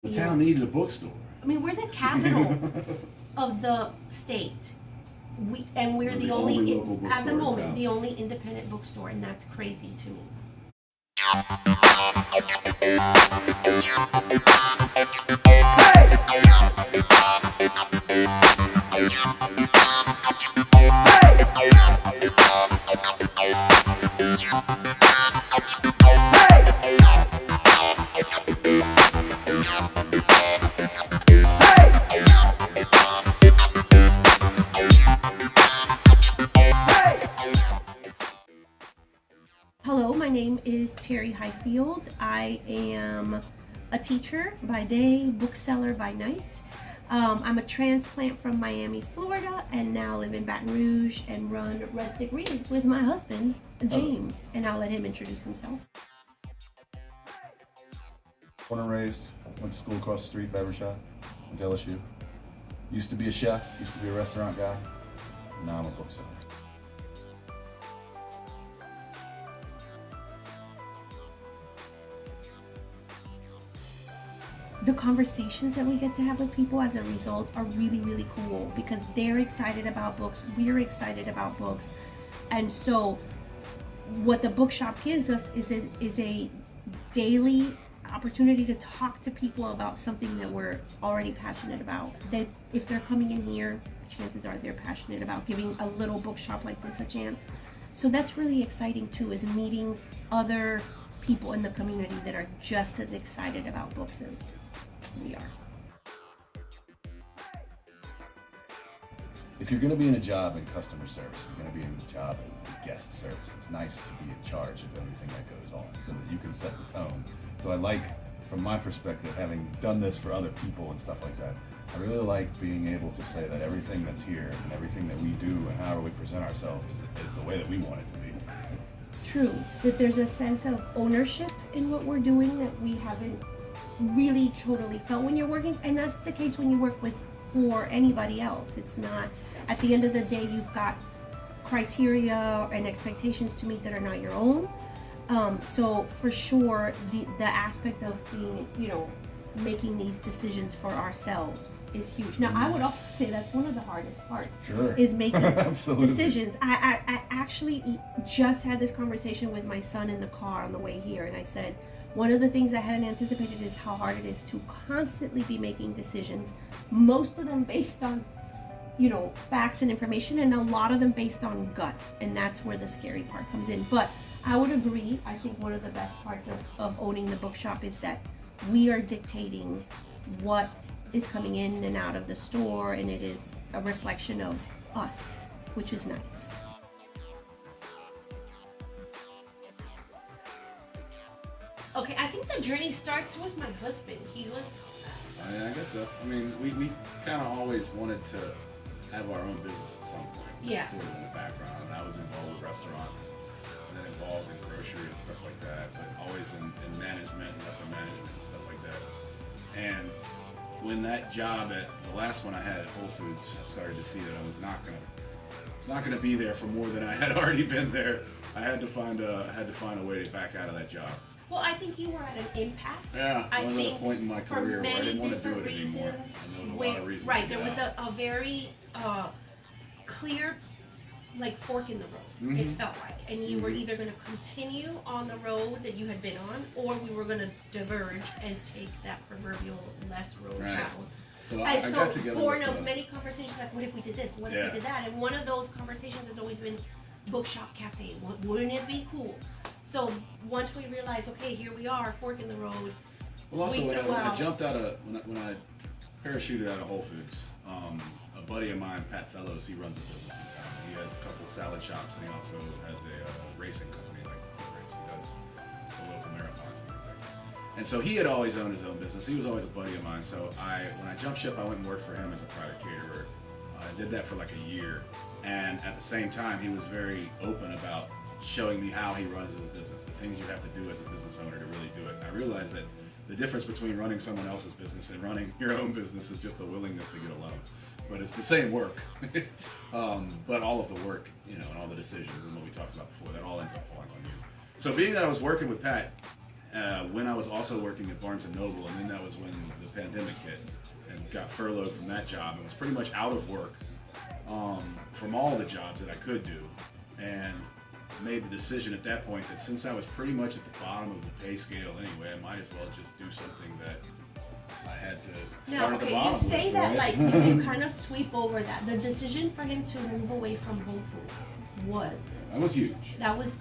The town needed a bookstore. I mean, we're the capital of the state. We're the only local bookstore at the moment, in the only independent bookstore, and that's crazy to me. Hello, my name is Terry Highfield. I am a teacher by day, bookseller by night. I'm a transplant from Miami, Florida, and now live in Baton Rouge and run Red Stick Reads with my husband, James, and I'll let him introduce himself. Born and raised, went to school across the street, barber shop, went to LSU. Used to be a chef, used to be a restaurant guy. Now I'm a bookseller. The conversations that we get to have with people as a result are really, really cool because they're excited about books, we're excited about books. And so what the bookshop gives us is a daily opportunity to talk to people about something that we're already passionate about. That if they're coming in here, chances are they're passionate about giving a little bookshop like this a chance. So that's really exciting too, is meeting other people in the community that are just as excited about books as we are. If you're going to be in a job in customer service, you're going to be in a job in guest service. It's nice to be in charge of everything that goes on so that you can set the tone. So I like, from my perspective, having done this for other people and stuff like that, I really like being able to say that everything that's here and everything that we do and however we present ourselves is the way that we want it to be. True, that there's a sense of ownership in what we're doing that we haven't really totally felt when you're working, and that's the case when you work for anybody else. It's not, at the end of the day, you've got criteria and expectations to meet that are not your own. So for sure, the aspect of being, making these decisions for ourselves is huge. Now, I would also say that's one of the hardest parts. Sure. Is making Absolutely. decisions. I actually just had this conversation with my son in the car on the way here, and I said, one of the things I hadn't anticipated is how hard it is to constantly be making decisions, most of them based on, facts and information, and a lot of them based on gut, and that's where the scary part comes in. But I would agree, I think one of the best parts of owning the bookshop is that we are dictating what is coming in and out of the store, and it is a reflection of us, which is nice. Okay, I think the journey starts with my husband. He was... I guess so. I mean, we kind of always wanted to have our own business at some point. Yeah. Sort of in the background. I was involved with restaurants, and then involved in grocery and stuff like that, but always in management and upper management and stuff like that. And when that job at the last one I had at Whole Foods, I started to see that I was not gonna be there for more than I had already been there. I had to find a way to back out of that job. Well, I think you were at an impasse. Yeah, I was at a point in my for career where I many didn't want to do different it anymore. reasons. And there was a lot of reasons. Right, to there get was out. a very clear, fork in the road. Mhm. It felt like, and you were either going to continue on the road that you had been on, or we were going to diverge and take that proverbial less road Right. traveled. So I And got so, together born with of many conversations like, what if we did this? What if Yeah. we did that? And one of those conversations has always been bookshop cafe. Wouldn't it be cool? So once we realized, okay, here we are, fork in the road. Well, also we when threw I out- jumped out of when I parachuted out of Whole Foods, a buddy of mine, Pat Fellows, he runs a business in town. He has a couple salad shops, and he also has a racing company like race. He does the local marathons and things like that. And so he had always owned his own business. He was always a buddy of mine. So when I jumped ship, I went and worked for him as a private caterer. I did that for like a year, and at the same time, he was very open about showing me how he runs his business, the things you have to do as a business owner to really do it. And I realized that the difference between running someone else's business and running your own business is just the willingness to get a loan. But it's the same work. But all of the work, and all the decisions and what we talked about before, that all ends up falling on you. So being that I was working with Pat, when I was also working at Barnes & Noble, and then that was when the pandemic hit, and got furloughed from that job and was pretty much out of work from all the jobs that I could do, and made the decision at that point that since I was pretty much at the bottom of the pay scale anyway, I might as well just do something that I had to start Now, at the okay, bottom you say with, that right? like you kind of sweep over that. The decision for him to move away from Whole Foods was, That was huge. that was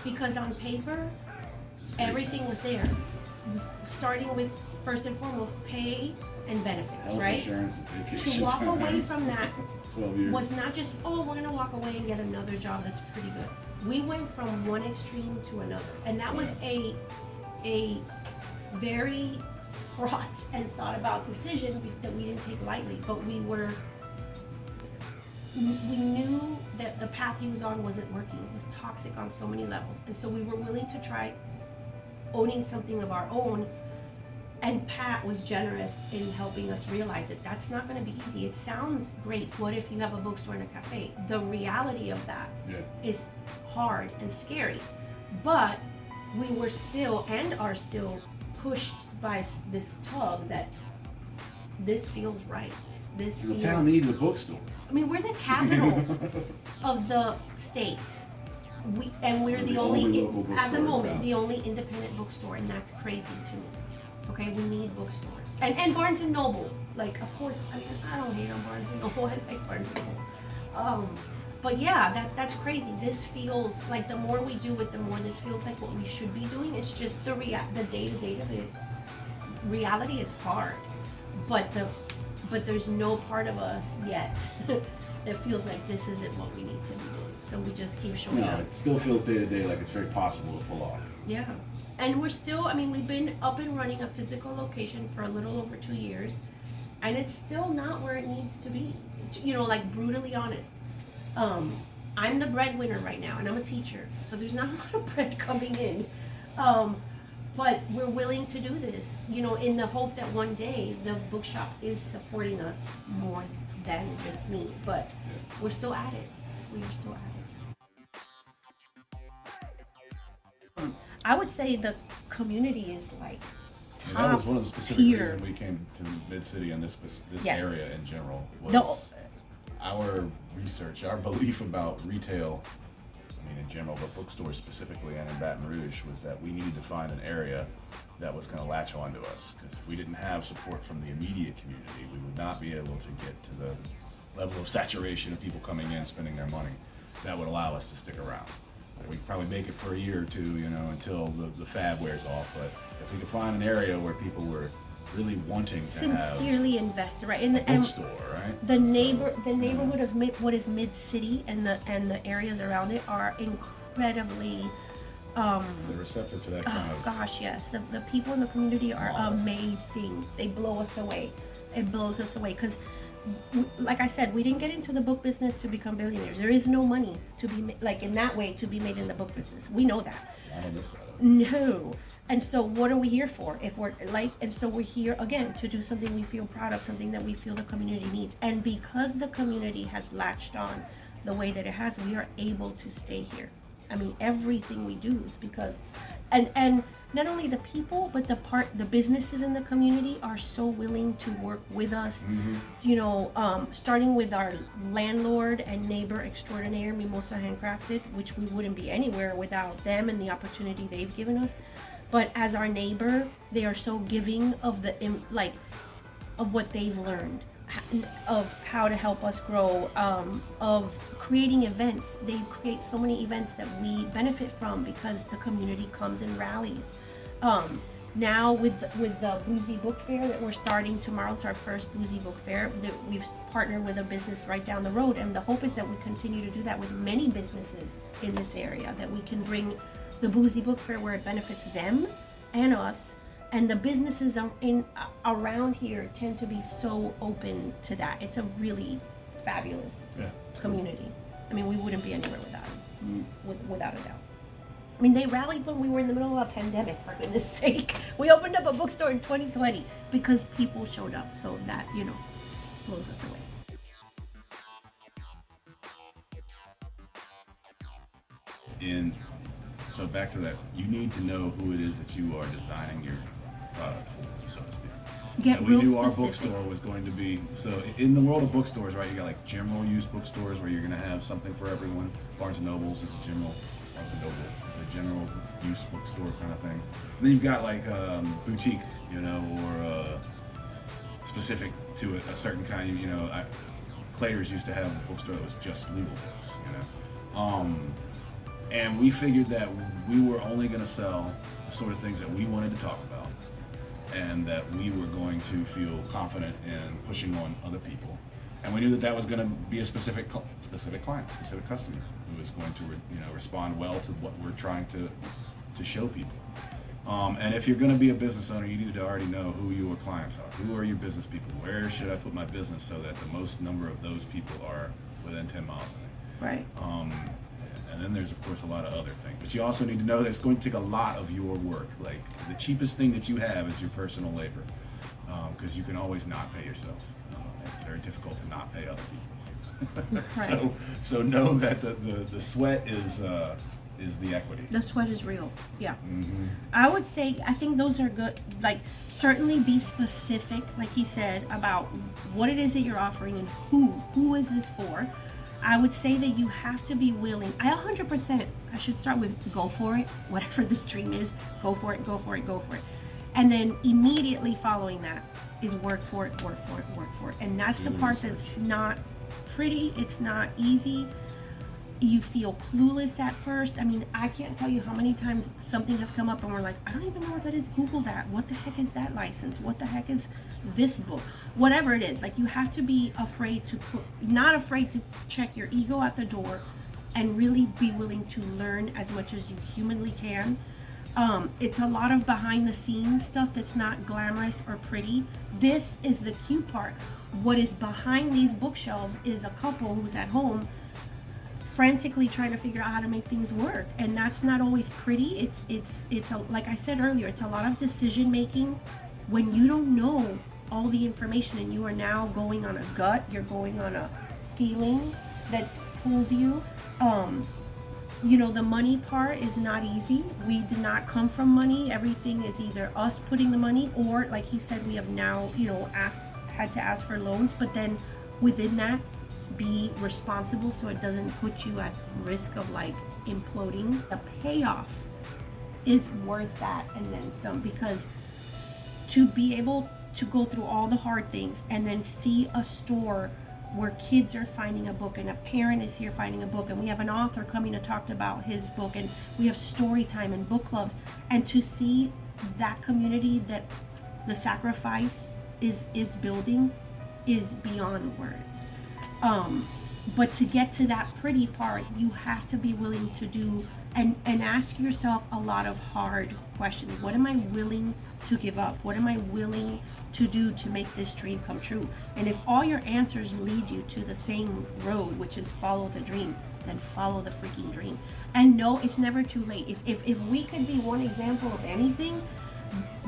because on paper, everything was there. Starting with, first and foremost, pay and benefits, Health right? insurance and vacation To walk time. away from that 12 years. was not just, oh, we're gonna walk away and get another job that's pretty good. We went from one extreme to another, and that was a very fraught and thought about decision that we didn't take lightly, but we knew that the path he was on wasn't working. It was toxic on so many levels, and so we were willing to try owning something of our own. And Pat was generous in helping us realize that that's not going to be easy. It sounds great. What if you have a bookstore and a cafe? The reality of that is hard and scary. But we were still and are still pushed by this tug that this feels right. This The feels, town needed a bookstore. I mean, we're the capital of the state. We're the only local bookstore at the in moment, town. the only independent bookstore, and that's crazy to me. Okay, we need bookstores. And Barnes & Noble, like, of course, I mean, I don't hate on Barnes & Noble, I like Barnes & Noble. But yeah, that's crazy. This feels like the more we do it, the more this feels like what we should be doing. It's just the day-to-day of it. Reality is hard, but there's no part of us yet that feels like this isn't what we need to be doing. So we just keep showing No, up. it still feels day to day like it's very possible to pull off. Yeah, and we're still, I mean, we've been up and running a physical location for a little over 2 years, and it's still not where it needs to be. You know, like, brutally honest. I'm the breadwinner right now, and I'm a teacher, so there's not a lot of bread coming in. But we're willing to do this, you know, in the hope that one day the bookshop is supporting us more than just me. But we're still at it. We're still at it. I would say the community is like And that was one of the specific tier. reasons we came to Mid-City and this Yes. area in general was No. our research, our belief about retail, I mean in general, but bookstores specifically and in Baton Rouge, was that we needed to find an area that was going to latch onto us. Because if we didn't have support from the immediate community, we would not be able to get to the level of saturation of people coming in, spending their money, that would allow us to stick around. We could probably make it for a year or two, you know, until the fad wears off. But if we could find an area where people were really wanting to have Sincerely invested, right? a bookstore, right? The So, neighborhood of what is Mid-City and the areas around it are incredibly. they're receptive to that kind Oh of. gosh, yes. The people in the community are Wow. amazing. They blow us away. It blows us away because, like I said, we didn't get into the book business to become billionaires. There is no money to be like in that way to be made in the book business. We know that. I on this side of it. No. And so what are we here for? If we're like, and so we're here again to do something we feel proud of, something that we feel the community needs. And because the community has latched on the way that it has, we are able to stay here. I mean, everything we do is because, and not only the people, but the businesses in the community are so willing to work with us. Mhm. You know, starting with our landlord and neighbor extraordinaire, Mimosa Handcrafted, which we wouldn't be anywhere without them and the opportunity they've given us. But as our neighbor, they are so giving of of what they've learned, of how to help us grow, of creating events. They create so many events that we benefit from because the community comes and rallies. Now with the Boozy Book Fair that we're starting tomorrow, it's our first Boozy Book Fair. We've partnered with a business right down the road, and the hope is that we continue to do that with many businesses in this area, that we can bring the Boozy Book Fair where it benefits them and us. And the businesses around here tend to be so open to that. It's a really fabulous Yeah. community. I mean, we wouldn't be anywhere without them, without a doubt. I mean, they rallied when we were in the middle of a pandemic, for goodness sake. We opened up a bookstore in 2020 because people showed up. So that, you know, blows us away. In So back to that, you need to know who it is that you are designing your product for, so to speak. Get And we real knew our specific. bookstore was going to be, so in the world of bookstores, right, you got like general use bookstores where you're gonna have something for everyone. Barnes and Nobles is a general, Barnes and Noble is a general use bookstore kind of thing. And then you've got like boutique, you know, or specific to a certain kind of, you know, Clayers used to have a bookstore that was just legal books, you know. And we figured that we were only gonna sell the sort of things that we wanted to talk about, and that we were going to feel confident in pushing on other people. And we knew that that was going to be a specific client, specific customer who was going to respond well to what we're trying to show people. And if you're going to be a business owner, you need to already know who your clients are. Who are your business people? Where should I put my business so that the most number of those people are within 10 miles of me? Right. And then there's of course a lot of other things, but you also need to know that it's going to take a lot of your work. Like the cheapest thing that you have is your personal labor, because you can always not pay yourself. It's very difficult to not pay other people. Right. So know that the sweat is the equity. The sweat is real. Yeah. Mm-hmm. I would say, I think those are good. Like, certainly be specific, like he said, about what it is that you're offering and who is this for. I would say that you have to be willing. I should start with go for it. Whatever this dream is, go for it, go for it, go for it. And then immediately following that is work for it, work for it, work for it. And that's the part that's not pretty. It's not easy. You feel clueless at first. I mean, I can't tell you how many times something has come up and we're like, I don't even know what that is. Google that. What the heck is that license? What the heck is this book? Whatever it is, like you have to be not afraid to check your ego at the door and really be willing to learn as much as you humanly can. It's a lot of behind the scenes stuff that's not glamorous or pretty. This is the cute part. What is behind these bookshelves is a couple who's at home frantically trying to figure out how to make things work, and that's not always pretty. It's like I said earlier, it's a lot of decision making when you don't know all the information and you are now going on a gut, you're going on a feeling that pulls you. The money part is not easy. We did not come from money. Everything is either us putting the money or, like he said, we have now had to ask for loans, but then within that, be responsible so it doesn't put you at risk of like imploding. The payoff is worth that and then some, because to be able to go through all the hard things and then see a store where kids are finding a book and a parent is here finding a book and we have an author coming to talk about his book and we have story time and book clubs, and to see that community that the sacrifice is building is beyond words. But to get to that pretty part, you have to be willing to do and ask yourself a lot of hard questions. What am I willing to give up? What am I willing to do to make this dream come true? And if all your answers lead you to the same road, which is follow the dream, then follow the freaking dream. And no, it's never too late. If we could be one example of anything,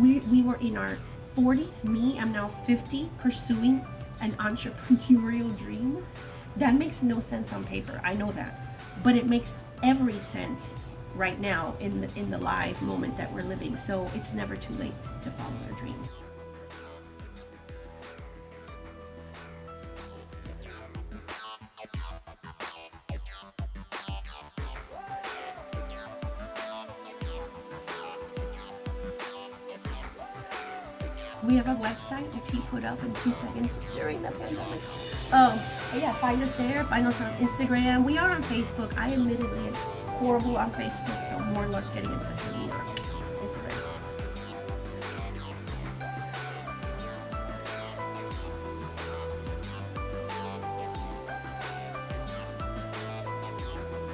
we were in our 40s. Me, I'm now 50, pursuing an entrepreneurial dream. That makes no sense on paper, I know that, but it makes every sense right now in the live moment that we're living. So it's never too late to follow your dreams. We have a website which he put up in 2 seconds during the pandemic. Yeah, find us there. Find us on Instagram. We are on Facebook. I admittedly am horrible on Facebook, so more luck getting in touch with me.